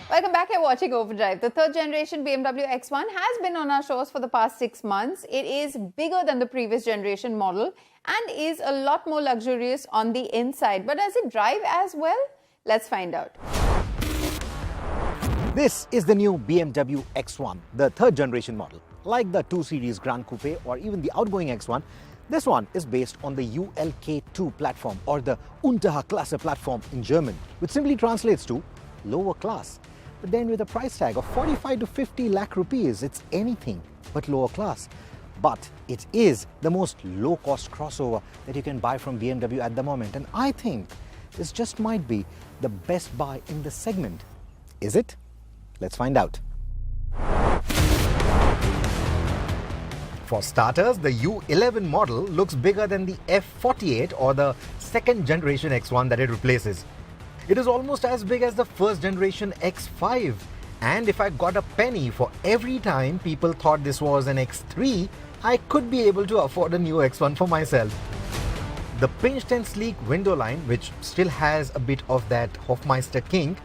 Welcome back. You're watching Overdrive. The third generation BMW X1 has been on our shows for the past 6 months. It is bigger than the previous generation model and is a lot more luxurious on the inside. But does it drive as well? Let's find out. This is the new BMW X1, the third generation model. Like the 2 Series Grand Coupe or even the outgoing X1, this one is based on the ULK2 platform or the Unterklasse platform in German, which simply translates to lower class. But then with a price tag of 45 to 50 lakh rupees, it's anything but lower class. But it is the most low-cost crossover that you can buy from BMW at the moment. And I think this just might be the best buy in this segment. Is it? Let's find out. For starters, the U11 model looks bigger than the F48 or the second generation X1 that it replaces. It is almost as big as the first generation X5. And if I got a penny for every time people thought this was an X3, I could be able to afford a new X1 for myself. The pinched and sleek window line, which still has a bit of that Hofmeister kink,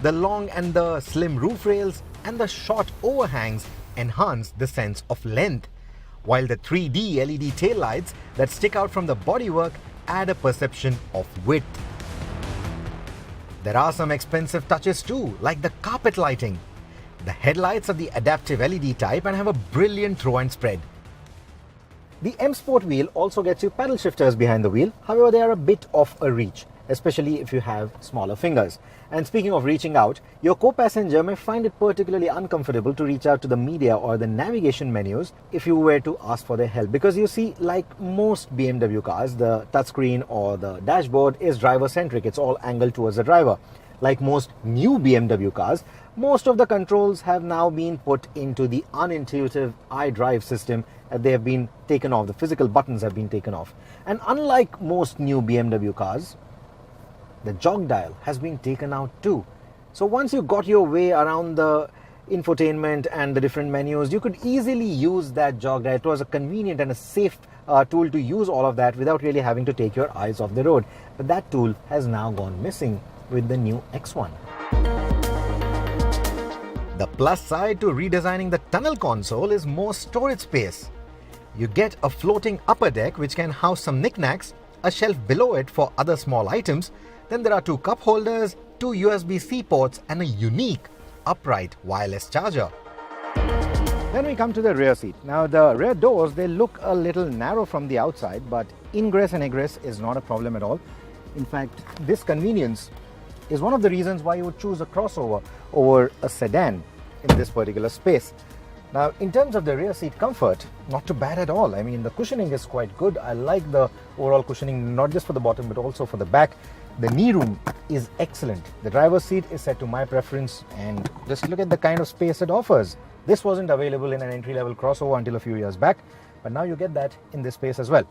the long and the slim roof rails, and the short overhangs enhance the sense of length, while the 3D LED taillights that stick out from the bodywork add a perception of width. There are some expensive touches too, like the carpet lighting. The headlights are the adaptive LED type and have a brilliant throw and spread. The M Sport wheel also gets you paddle shifters behind the wheel, however they are a bit of a reach, especially if you have smaller fingers. And speaking of reaching out, your co-passenger may find it particularly uncomfortable to reach out to the media or the navigation menus if you were to ask for their help. Because you see, like most BMW cars, the touchscreen or the dashboard is driver-centric. It's all angled towards the driver. Like most new BMW cars, most of the controls have now been put into the unintuitive iDrive system. They have been taken off. The physical buttons have been taken off. And unlike most new BMW cars, the jog dial has been taken out too. So once you got your way around the infotainment and the different menus, you could easily use that jog dial. It was a convenient and a safe tool to use all of that without really having to take your eyes off the road. But that tool has now gone missing with the new X1. The plus side to redesigning the tunnel console is more storage space. You get a floating upper deck which can house some knickknacks, a shelf below it for other small items. Then there are 2 cup holders, 2 USB-C ports and a unique upright wireless charger. Then we come to the rear seat. Now the rear doors, they look a little narrow from the outside, but ingress and egress is not a problem at all. In fact, this convenience is one of the reasons why you would choose a crossover over a sedan in this particular space. Now, in terms of the rear seat comfort, not too bad at all. I mean, the cushioning is quite good. I like the overall cushioning, not just for the bottom, but also for the back. The knee room is excellent. The driver's seat is set to my preference, and just look at the kind of space it offers. This wasn't available in an entry-level crossover until a few years back, but now you get that in this space as well.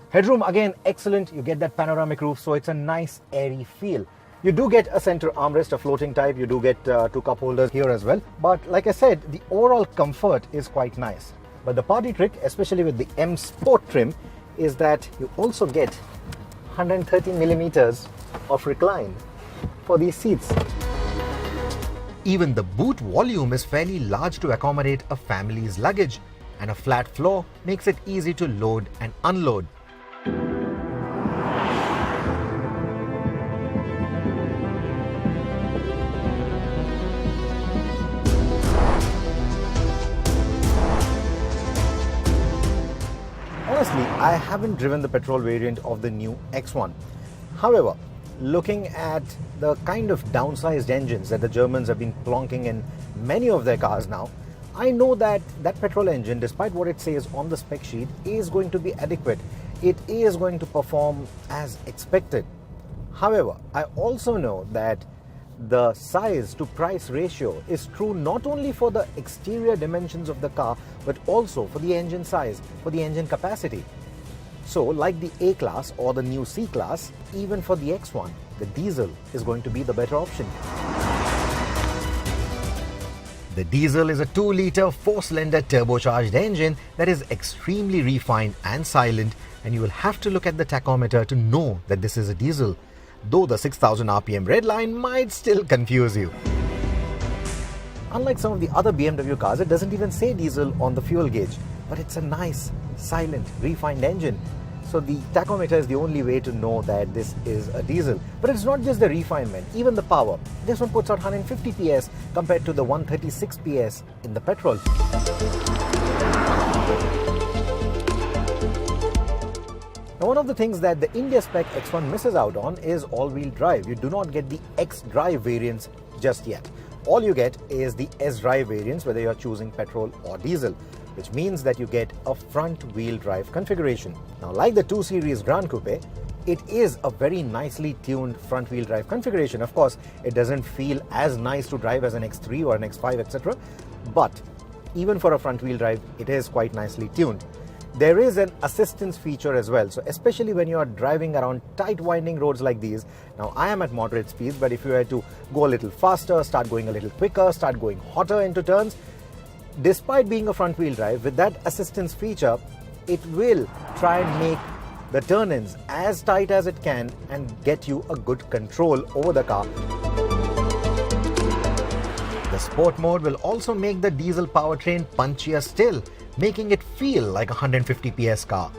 Headroom, again, excellent. You get that panoramic roof, so it's a nice, airy feel. You do get a center armrest, a floating type. You do get 2 cup holders here as well. But like I said, the overall comfort is quite nice. But the party trick, especially with the M Sport trim, is that you also get 130 millimeters of recline for these seats. Even the boot volume is fairly large to accommodate a family's luggage, and a flat floor makes it easy to load and unload. Honestly, I haven't driven the petrol variant of the new X1. However, looking at the kind of downsized engines that the Germans have been plonking in many of their cars now, I know that that petrol engine, despite what it says on the spec sheet, is going to be adequate. It is going to perform as expected. However, I also know that the size to price ratio is true not only for the exterior dimensions of the car, but also for the engine size, for the engine capacity. So like the A-Class or the new C-Class, even for the X1, the diesel is going to be the better option. The diesel is a 2-liter 4-cylinder turbocharged engine that is extremely refined and silent, and you will have to look at the tachometer to know that this is a diesel, though the 6000 RPM red line might still confuse you. Unlike some of the other BMW cars, it doesn't even say diesel on the fuel gauge, but it's a nice, silent, refined engine. So the tachometer is the only way to know that this is a diesel. But it's not just the refinement, even the power. This one puts out 150 PS compared to the 136 PS in the petrol. Now, one of the things that the India spec X1 misses out on is all-wheel drive. You do not get the X-Drive variants just yet. All you get is the S-Drive variants, whether you're choosing petrol or diesel, which means that you get a front-wheel drive configuration. Now, like the 2 Series Grand Coupe, it is a very nicely tuned front-wheel drive configuration. Of course, it doesn't feel as nice to drive as an X3 or an X5, etc. But even for a front-wheel drive, it is quite nicely tuned. There is an assistance feature as well. So especially when you are driving around tight winding roads like these, now I am at moderate speeds, but if you were to go a little faster, start going a little quicker, start going hotter into turns, despite being a front wheel drive, with that assistance feature, it will try and make the turn-ins as tight as it can and get you a good control over the car. The sport mode will also make the diesel powertrain punchier still, making it feel like a 150 PS car.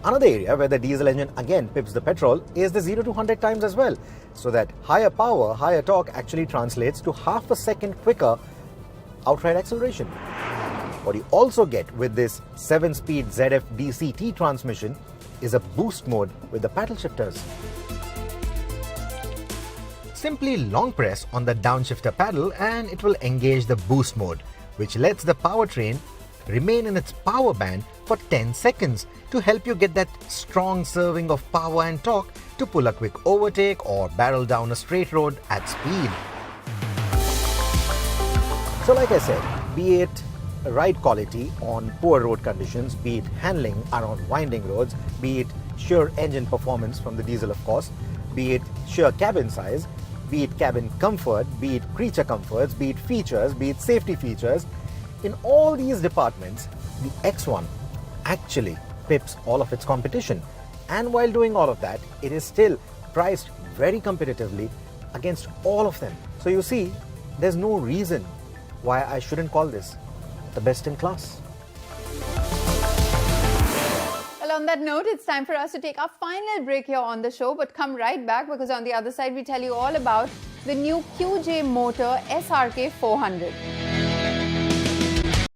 Another area where the diesel engine again pips the petrol is the 0 to 100 times as well, so that higher power, higher torque actually translates to half a second quicker outright acceleration. What you also get with this 7-speed ZF DCT transmission is a boost mode with the paddle shifters. Simply long press on the downshifter paddle and it will engage the boost mode, which lets the powertrain remain in its power band for 10 seconds to help you get that strong serving of power and torque to pull a quick overtake or barrel down a straight road at speed. So like I said, be it ride quality on poor road conditions, be it handling around winding roads, be it sheer engine performance from the diesel of course, be it sheer cabin size, be it cabin comfort, be it creature comforts, be it features, be it safety features, in all these departments, the X1 actually pips all of its competition. And while doing all of that, it is still priced very competitively against all of them. So you see, there's no reason why I shouldn't call this the best in class. Well, on that note, it's time for us to take our final break here on the show, but come right back because on the other side, we tell you all about the new QJ Motor SRK 400.